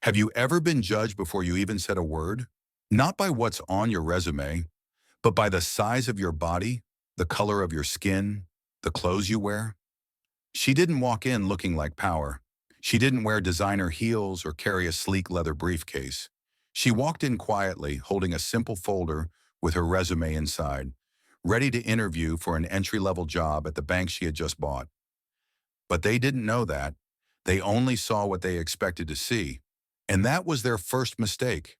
Have you ever been judged before you even said a word? Not by what's on your resume, but by the size of your body, the color of your skin, the clothes you wear? She didn't walk in looking like power. She didn't wear designer heels or carry a sleek leather briefcase. She walked in quietly, holding a simple folder with her resume inside, ready to interview for an entry-level job at the bank she had just bought. But they didn't know that. They only saw what they expected to see. And that was their first mistake.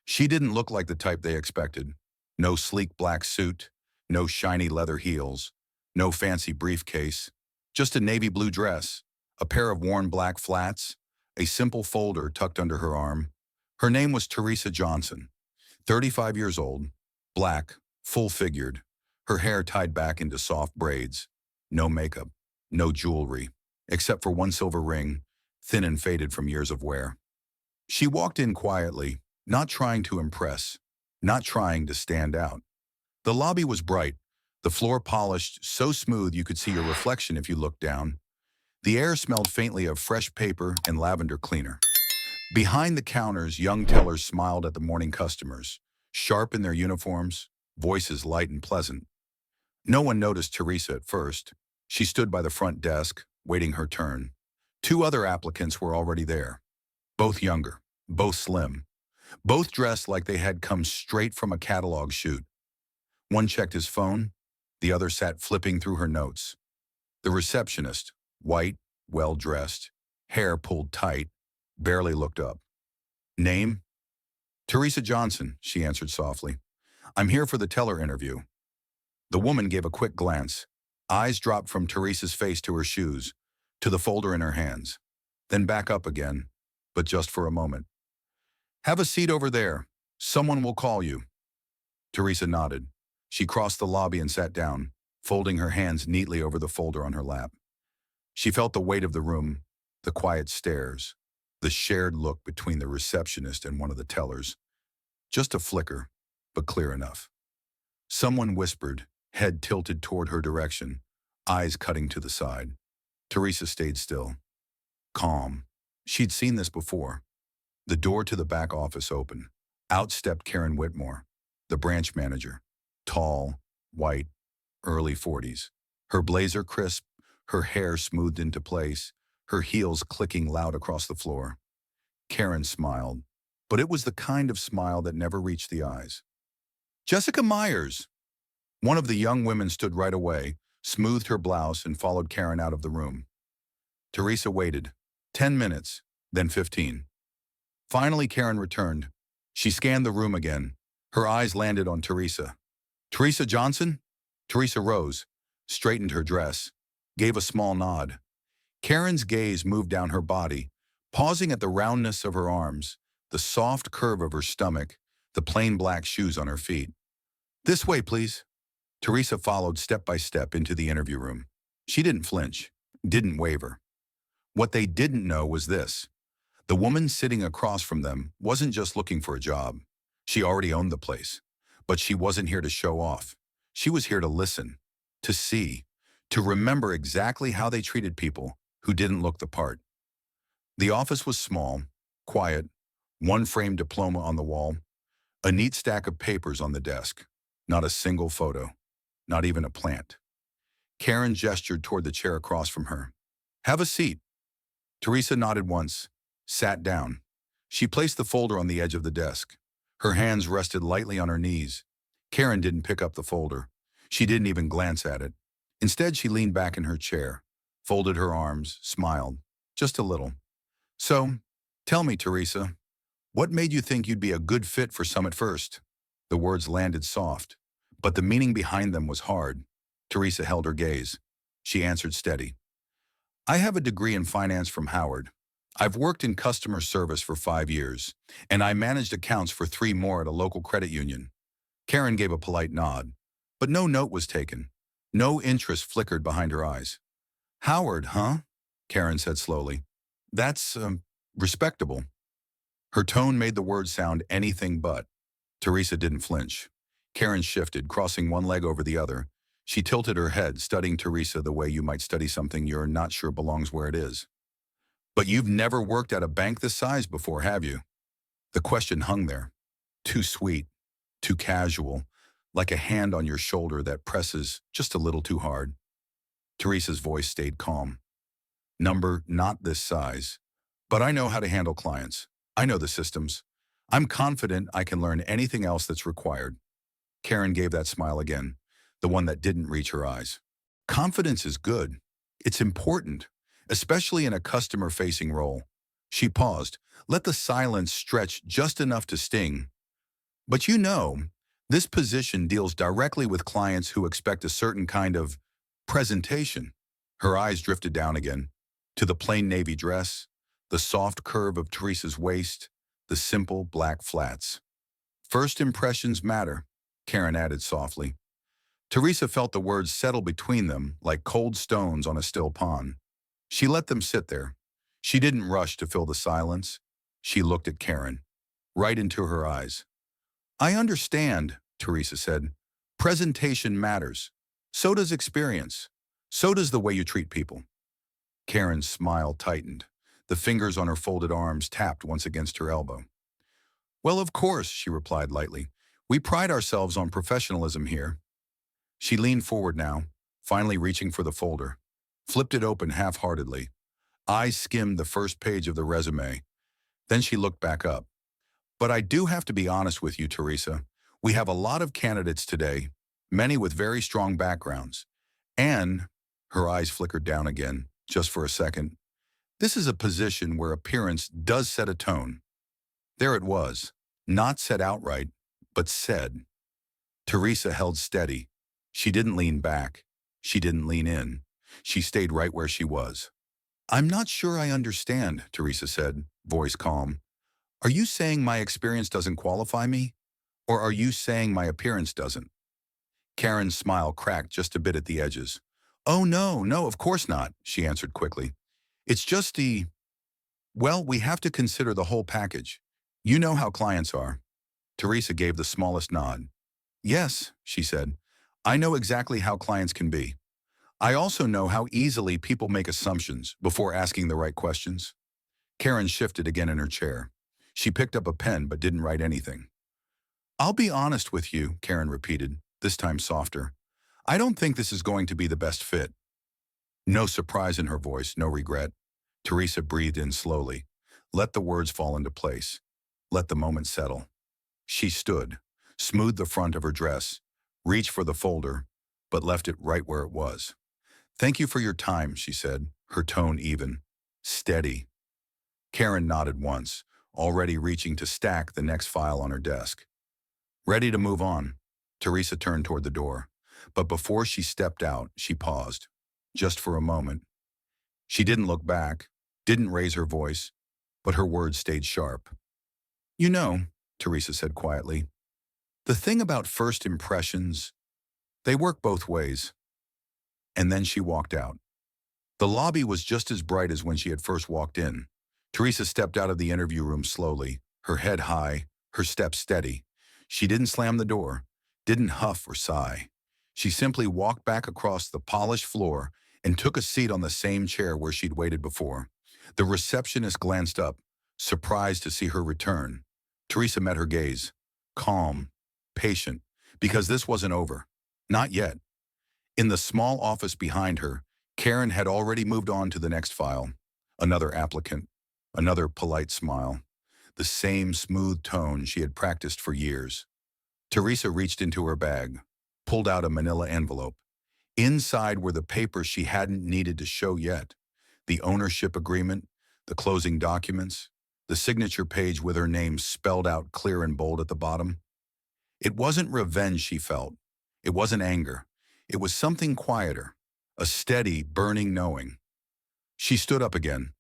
She didn't look like the type they expected. No sleek black suit, no shiny leather heels, no fancy briefcase, just a navy blue dress, a pair of worn black flats, a simple folder tucked under her arm. Her name was Teresa Johnson, 35 years old, black, full-figured, her hair tied back into soft braids, no makeup, no jewelry, except for one silver ring, thin and faded from years of wear. She walked in quietly, not trying to impress, not trying to stand out. The lobby was bright, the floor polished, so smooth you could see your reflection if you looked down. The air smelled faintly of fresh paper and lavender cleaner. Behind the counters, young tellers smiled at the morning customers, sharp in their uniforms, voices light and pleasant. No one noticed Teresa at first. She stood by the front desk, waiting her turn. Two other applicants were already there, both younger, both slim, both dressed like they had come straight from a catalog shoot. One checked his phone, the other sat flipping through her notes. The receptionist, white, well-dressed, hair pulled tight, barely looked up. Name? Teresa Johnson, she answered softly. I'm here for the teller interview. The woman gave a quick glance. Eyes dropped from Teresa's face to her shoes, to the folder in her hands, then back up again, but just for a moment. Have a seat over there. Someone will call you. Teresa nodded. She crossed the lobby and sat down, folding her hands neatly over the folder on her lap. She felt the weight of the room, the quiet stares, the shared look between the receptionist and one of the tellers. Just a flicker, but clear enough. Someone whispered, head tilted toward her direction, eyes cutting to the side. Teresa stayed still, calm. She'd seen this before. The door to the back office opened. Out stepped Karen Whitmore, the branch manager, tall, white, early 40s. Her blazer crisp, her hair smoothed into place, her heels clicking loud across the floor. Karen smiled, but it was the kind of smile that never reached the eyes. Jessica Myers! One of the young women stood right away, smoothed her blouse, and followed Karen out of the room. Teresa waited. 10 minutes, then 15. Finally, Karen returned. She scanned the room again. Her eyes landed on Teresa. Teresa Johnson? Teresa rose, straightened her dress, gave a small nod. Karen's gaze moved down her body, pausing at the roundness of her arms, the soft curve of her stomach, the plain black shoes on her feet. This way, please. Teresa followed step by step into the interview room. She didn't flinch, didn't waver. What they didn't know was this. The woman sitting across from them wasn't just looking for a job. She already owned the place. But she wasn't here to show off. She was here to listen, to see, to remember exactly how they treated people who didn't look the part. The office was small, quiet, one framed diploma on the wall, a neat stack of papers on the desk, not a single photo, not even a plant. Karen gestured toward the chair across from her. Have a seat. Teresa nodded once, sat down. She placed the folder on the edge of the desk. Her hands rested lightly on her knees. Karen didn't pick up the folder. She didn't even glance at it. Instead, she leaned back in her chair, folded her arms, smiled, just a little. So, tell me, Teresa, what made you think you'd be a good fit for Summit First? The words landed soft, but the meaning behind them was hard. Teresa held her gaze. She answered steady. I have a degree in finance from Howard. I've worked in customer service for 5 years, and I managed accounts for 3 more at a local credit union. Karen gave a polite nod, but no note was taken. No interest flickered behind her eyes. Howard, huh? Karen said slowly. That's, respectable. Her tone made the words sound anything but. Teresa didn't flinch. Karen shifted, crossing one leg over the other. She tilted her head, studying Teresa the way you might study something you're not sure belongs where it is. But you've never worked at a bank this size before, have you? The question hung there, too sweet, too casual, like a hand on your shoulder that presses just a little too hard. Teresa's voice stayed calm. Number, not this size. But I know how to handle clients. I know the systems. I'm confident I can learn anything else that's required. Karen gave that smile again, the one that didn't reach her eyes. Confidence is good. It's important, especially in a customer-facing role. She paused, let the silence stretch just enough to sting. But you know, this position deals directly with clients who expect a certain kind of presentation. Her eyes drifted down again, to the plain navy dress, the soft curve of Teresa's waist, the simple black flats. First impressions matter, Karen added softly. Teresa felt the words settle between them like cold stones on a still pond. She let them sit there. She didn't rush to fill the silence. She looked at Karen, right into her eyes. I understand, Teresa said. Presentation matters. So does experience. So does the way you treat people. Karen's smile tightened. The fingers on her folded arms tapped once against her elbow. Well, of course, she replied lightly. We pride ourselves on professionalism here. She leaned forward now, finally reaching for the folder, flipped it open half-heartedly. Eyes skimmed the first page of the resume. Then she looked back up. But I do have to be honest with you, Teresa. We have a lot of candidates today, many with very strong backgrounds. And, her eyes flickered down again, just for a second, this is a position where appearance does set a tone. There it was, not said outright, but said. Teresa held steady. She didn't lean back. She didn't lean in. She stayed right where she was. I'm not sure I understand, Teresa said, voice calm. Are you saying my experience doesn't qualify me? Or are you saying my appearance doesn't? Karen's smile cracked just a bit at the edges. Oh, no, of course not, she answered quickly. It's just well, we have to consider the whole package. You know how clients are. Teresa gave the smallest nod. Yes, she said. I know exactly how clients can be. I also know how easily people make assumptions before asking the right questions. Karen shifted again in her chair. She picked up a pen but didn't write anything. I'll be honest with you, Karen repeated, this time softer. I don't think this is going to be the best fit. No surprise in her voice, no regret. Teresa breathed in slowly. Let the words fall into place. Let the moment settle. She stood, smoothed the front of her dress, reached for the folder, but left it right where it was. Thank you for your time, she said, her tone even. Steady. Karen nodded once, already reaching to stack the next file on her desk. Ready to move on, Teresa turned toward the door. But before she stepped out, she paused, just for a moment. She didn't look back, didn't raise her voice, but her words stayed sharp. You know, Teresa said quietly, the thing about first impressions, they work both ways. And then she walked out. The lobby was just as bright as when she had first walked in. Teresa stepped out of the interview room slowly, her head high, her step steady. She didn't slam the door, didn't huff or sigh. She simply walked back across the polished floor and took a seat on the same chair where she'd waited before. The receptionist glanced up, surprised to see her return. Teresa met her gaze, calm, patient, because this wasn't over. Not yet. In the small office behind her, Karen had already moved on to the next file. Another applicant, another polite smile, the same smooth tone she had practiced for years. Teresa reached into her bag, pulled out a manila envelope. Inside were the papers she hadn't needed to show yet. The ownership agreement, the closing documents, the signature page with her name spelled out clear and bold at the bottom. It wasn't revenge she felt. It wasn't anger. It was something quieter, a steady, burning knowing. She stood up again,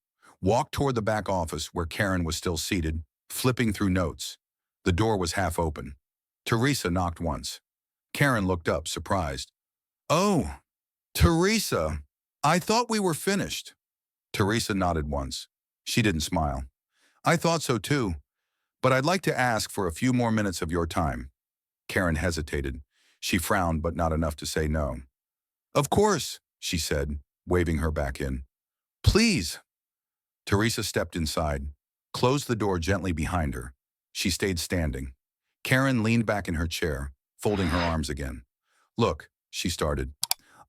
walked toward the back office where Karen was still seated, flipping through notes. The door was half open. Teresa knocked once. Karen looked up, surprised. Oh, Teresa, I thought we were finished. Teresa nodded once. She didn't smile. I thought so too, but I'd like to ask for a few more minutes of your time. Karen hesitated. She frowned, but not enough to say no. Of course, she said, waving her back in. Please. Teresa stepped inside, closed the door gently behind her. She stayed standing. Karen leaned back in her chair, folding her arms again. Look, she started.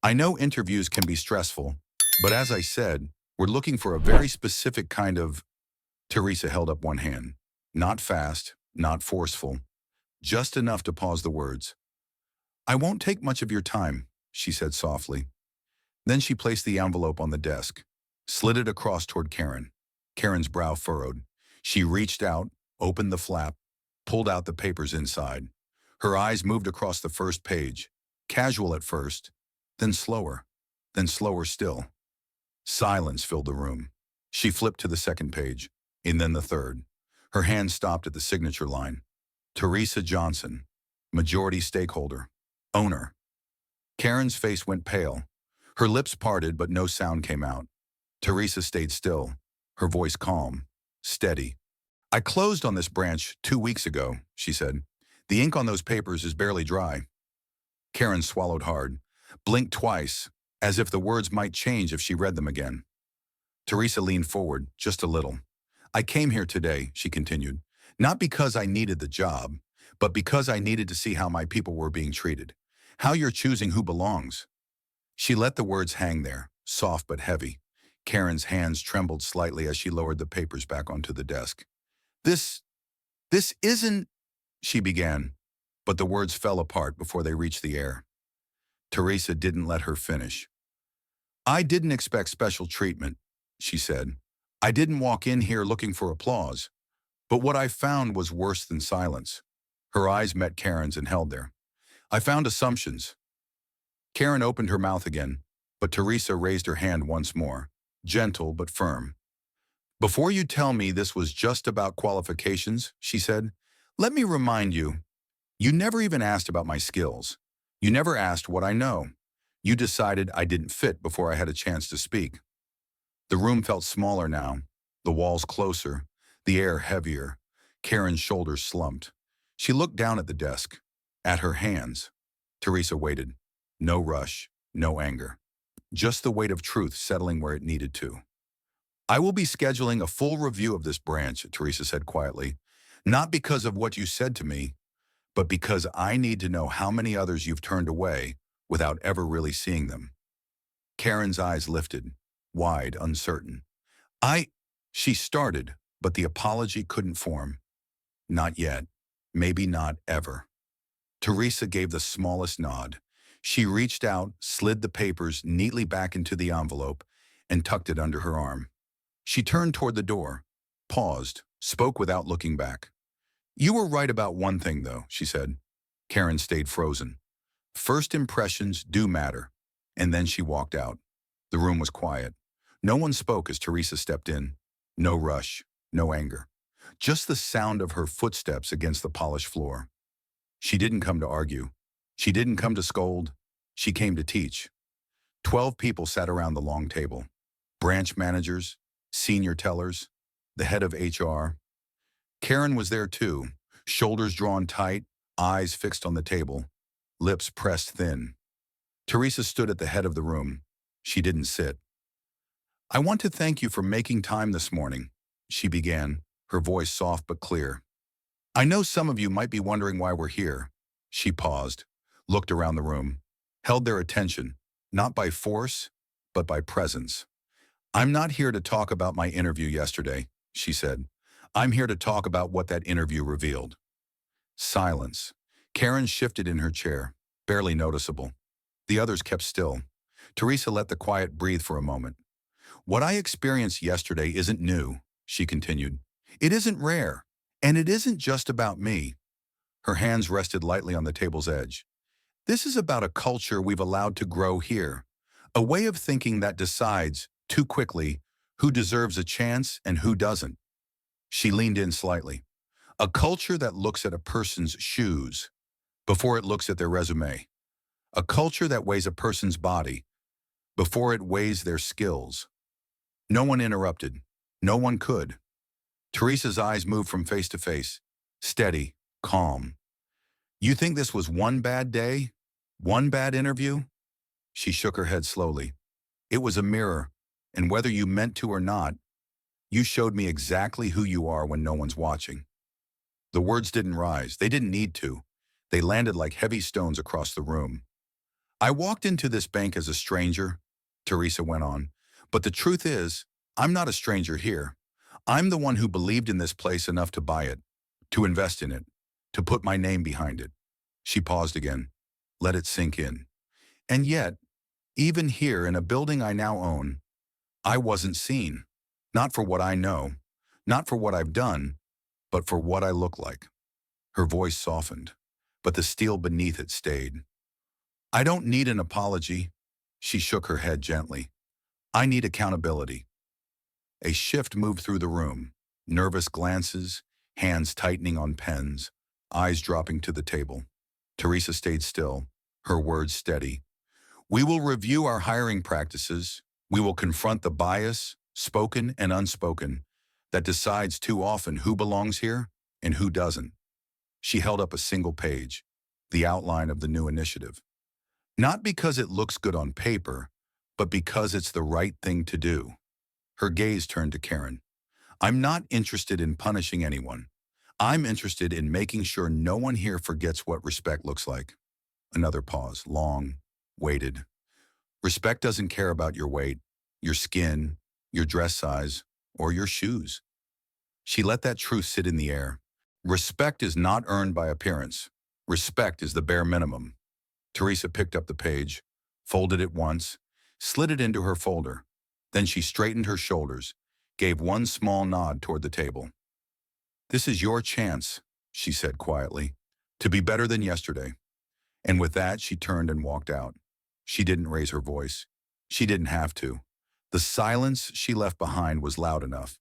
I know interviews can be stressful, but as I said, we're looking for a very specific kind of... Teresa held up one hand. Not fast, not forceful, just enough to pause the words. I won't take much of your time, she said softly. Then she placed the envelope on the desk, slid it across toward Karen. Karen's brow furrowed. She reached out, opened the flap, pulled out the papers inside. Her eyes moved across the first page, casual at first, then slower still. Silence filled the room. She flipped to the second page, and then the third. Her hand stopped at the signature line. Teresa Johnson, majority stakeholder, owner. Karen's face went pale. Her lips parted, but no sound came out. Teresa stayed still, her voice calm, steady. I closed on this branch 2 weeks ago, she said. The ink on those papers is barely dry. Karen swallowed hard, blinked twice, as if the words might change if she read them again. Teresa leaned forward, just a little. I came here today, she continued, not because I needed the job, but because I needed to see how my people were being treated, how you're choosing who belongs. She let the words hang there, soft but heavy. Karen's hands trembled slightly as she lowered the papers back onto the desk. This isn't, she began, but the words fell apart before they reached the air. Teresa didn't let her finish. I didn't expect special treatment, she said. I didn't walk in here looking for applause, but what I found was worse than silence. Her eyes met Karen's and held there. I found assumptions. Karen opened her mouth again, but Teresa raised her hand once more, gentle but firm. Before you tell me this was just about qualifications, she said, let me remind you, you never even asked about my skills. You never asked what I know. You decided I didn't fit before I had a chance to speak. The room felt smaller now, the walls closer, the air heavier. Karen's shoulders slumped. She looked down at the desk, at her hands. Teresa waited. No rush, no anger. Just the weight of truth settling where it needed to. I will be scheduling a full review of this branch, Teresa said quietly, not because of what you said to me, but because I need to know how many others you've turned away without ever really seeing them. Karen's eyes lifted, wide, uncertain. She started, but the apology couldn't form. Not yet. Maybe not ever. Teresa gave the smallest nod. She reached out, slid the papers neatly back into the envelope, and tucked it under her arm. She turned toward the door, paused, spoke without looking back. You were right about one thing, though, she said. Karen stayed frozen. First impressions do matter. And then she walked out. The room was quiet. No one spoke as Teresa stepped in. No rush, no anger. Just the sound of her footsteps against the polished floor. She didn't come to argue. She didn't come to scold. She came to teach. 12 people sat around the long table. Branch managers, senior tellers, the head of HR. Karen was there too, shoulders drawn tight, eyes fixed on the table, lips pressed thin. Teresa stood at the head of the room. She didn't sit. I want to thank you for making time this morning, she began, her voice soft but clear. I know some of you might be wondering why we're here. She paused, looked around the room, held their attention, not by force, but by presence. I'm not here to talk about my interview yesterday, she said. I'm here to talk about what that interview revealed. Silence. Karen shifted in her chair, barely noticeable. The others kept still. Teresa let the quiet breathe for a moment. What I experienced yesterday isn't new, she continued. It isn't rare, and it isn't just about me. Her hands rested lightly on the table's edge. This is about a culture we've allowed to grow here, a way of thinking that decides, too quickly, who deserves a chance and who doesn't. She leaned in slightly. A culture that looks at a person's shoes before it looks at their resume. A culture that weighs a person's body before it weighs their skills. No one interrupted. No one could. Teresa's eyes moved from face to face, steady, calm. You think this was one bad day? One bad interview? She shook her head slowly. It was a mirror, and whether you meant to or not, You showed me exactly who you are when no one's watching. The words didn't rise. They didn't need to. They landed like heavy stones across the room. I walked into this bank as a stranger, Teresa went on. But the truth is, I'm not a stranger here. I'm the one who believed in this place enough to buy it, to invest in it, to put my name behind it. She paused again. Let it sink in. And yet, even here in a building I now own, I wasn't seen. Not for what I know, not for what I've done, but for what I look like. Her voice softened, but the steel beneath it stayed. I don't need an apology. She shook her head gently. I need accountability. A shift moved through the room. Nervous glances, hands tightening on pens, eyes dropping to the table. Teresa stayed still, her words steady. We will review our hiring practices. We will confront the bias, spoken and unspoken, that decides too often who belongs here and who doesn't. She held up a single page, the outline of the new initiative. Not because it looks good on paper, but because it's the right thing to do. Her gaze turned to Karen. I'm not interested in punishing anyone. I'm interested in making sure no one here forgets what respect looks like. Another pause, long, weighted. Respect doesn't care about your weight, your skin, your dress size, or your shoes. She let that truth sit in the air. Respect is not earned by appearance. Respect is the bare minimum. Teresa picked up the page, folded it once, slid it into her folder. Then she straightened her shoulders, gave one small nod toward the table. This is your chance, she said quietly, to be better than yesterday. And with that, she turned and walked out. She didn't raise her voice. She didn't have to. The silence she left behind was loud enough.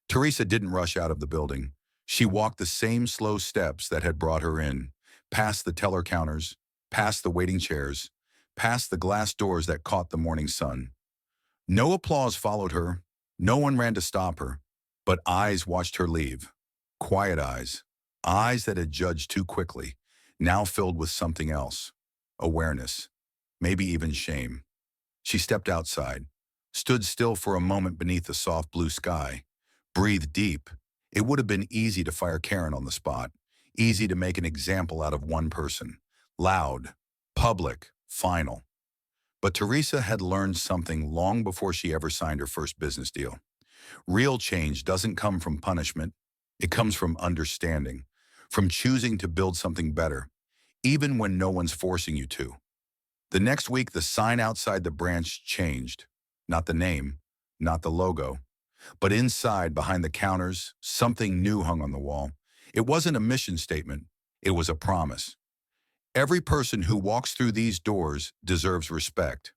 Teresa didn't rush out of the building. She walked the same slow steps that had brought her in, past the teller counters, past the waiting chairs, past the glass doors that caught the morning sun. No applause followed her. No one ran to stop her. But eyes watched her leave. Quiet eyes. Eyes that had judged too quickly, now filled with something else. Awareness. Maybe even shame. She stepped outside, stood still for a moment beneath the soft blue sky, breathed deep. It would have been easy to fire Karen on the spot, easy to make an example out of one person. Loud, public, final. But Teresa had learned something long before she ever signed her first business deal. Real change doesn't come from punishment. It comes from understanding, from choosing to build something better, even when no one's forcing you to. The next week, the sign outside the branch changed. Not the name, not the logo, but inside, behind the counters, something new hung on the wall. It wasn't a mission statement. It was a promise. Every person who walks through these doors deserves respect,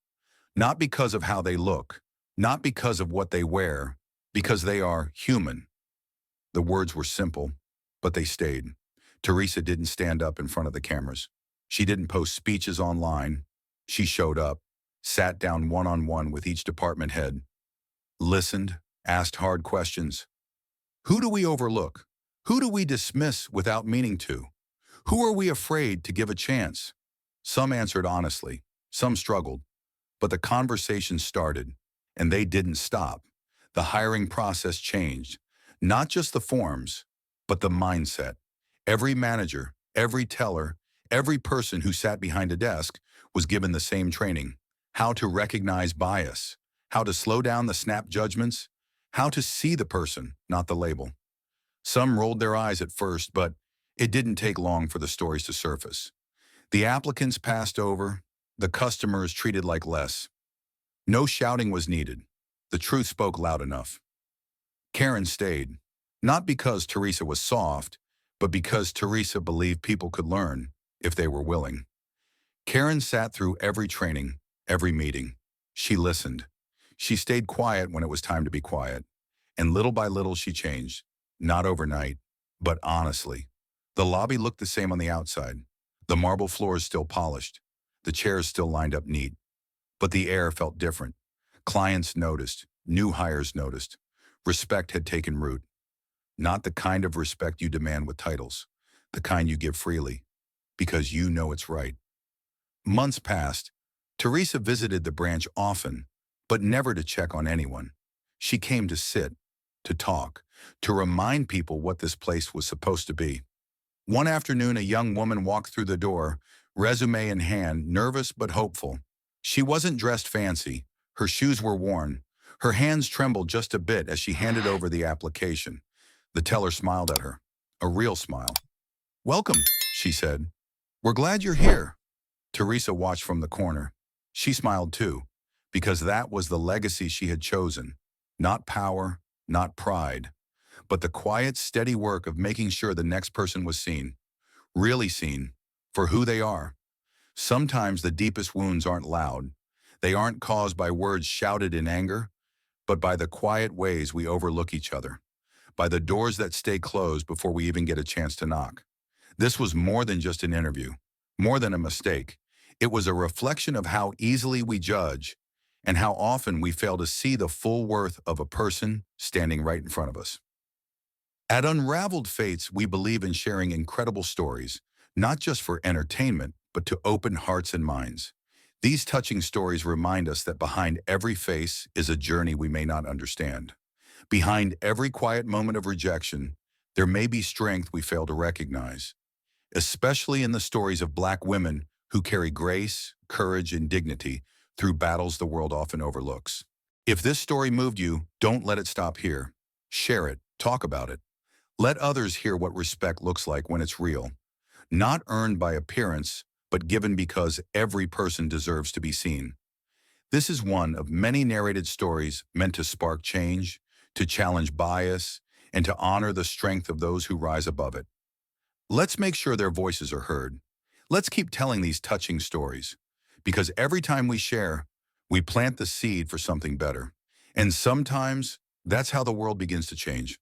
not because of how they look, not because of what they wear, because they are human. The words were simple, but they stayed. Teresa didn't stand up in front of the cameras. She didn't post speeches online. She showed up, sat down one-on-one with each department head, listened, asked hard questions. Who do we overlook? Who do we dismiss without meaning to? Who are we afraid to give a chance? Some answered honestly, some struggled, but the conversation started, and they didn't stop. The hiring process changed, not just the forms, but the mindset. Every manager, every teller, every person who sat behind a desk was given the same training: how to recognize bias, how to slow down the snap judgments, how to see the person, not the label. Some rolled their eyes at first, but it didn't take long for the stories to surface. The applicants passed over, the customers treated like less. No shouting was needed. The truth spoke loud enough. Karen stayed, not because Teresa was soft, but because Teresa believed people could learn if they were willing. Karen sat through every training, every meeting. She listened. She stayed quiet when it was time to be quiet. And little by little she changed. Not overnight, but honestly. The lobby looked the same on the outside. The marble floors still polished. The chairs still lined up neat. But the air felt different. Clients noticed. New hires noticed. Respect had taken root. Not the kind of respect you demand with titles. The kind you give freely. Because you know it's right. Months passed. Teresa visited the branch often, but never to check on anyone. She came to sit, to talk, to remind people what this place was supposed to be. One afternoon, a young woman walked through the door, resume in hand, nervous but hopeful. She wasn't dressed fancy. Her shoes were worn. Her hands trembled just a bit as she handed over the application. The teller smiled at her, a real smile. "Welcome," she said. "We're glad you're here." Teresa watched from the corner. She smiled too, because that was the legacy she had chosen. Not power, not pride, but the quiet, steady work of making sure the next person was seen, really seen, for who they are. Sometimes the deepest wounds aren't loud. They aren't caused by words shouted in anger, but by the quiet ways we overlook each other, by the doors that stay closed before we even get a chance to knock. This was more than just an interview, more than a mistake. It was a reflection of how easily we judge and how often we fail to see the full worth of a person standing right in front of us. At Unraveled Fates, we believe in sharing incredible stories, not just for entertainment, but to open hearts and minds. These touching stories remind us that behind every face is a journey we may not understand. Behind every quiet moment of rejection, there may be strength we fail to recognize, especially in the stories of Black women who carry grace, courage, and dignity through battles the world often overlooks. If this story moved you, don't let it stop here. Share it, talk about it. Let others hear what respect looks like when it's real, not earned by appearance, but given because every person deserves to be seen. This is one of many narrated stories meant to spark change, to challenge bias, and to honor the strength of those who rise above it. Let's make sure their voices are heard. Let's keep telling these touching stories, because every time we share, we plant the seed for something better. And sometimes, that's how the world begins to change.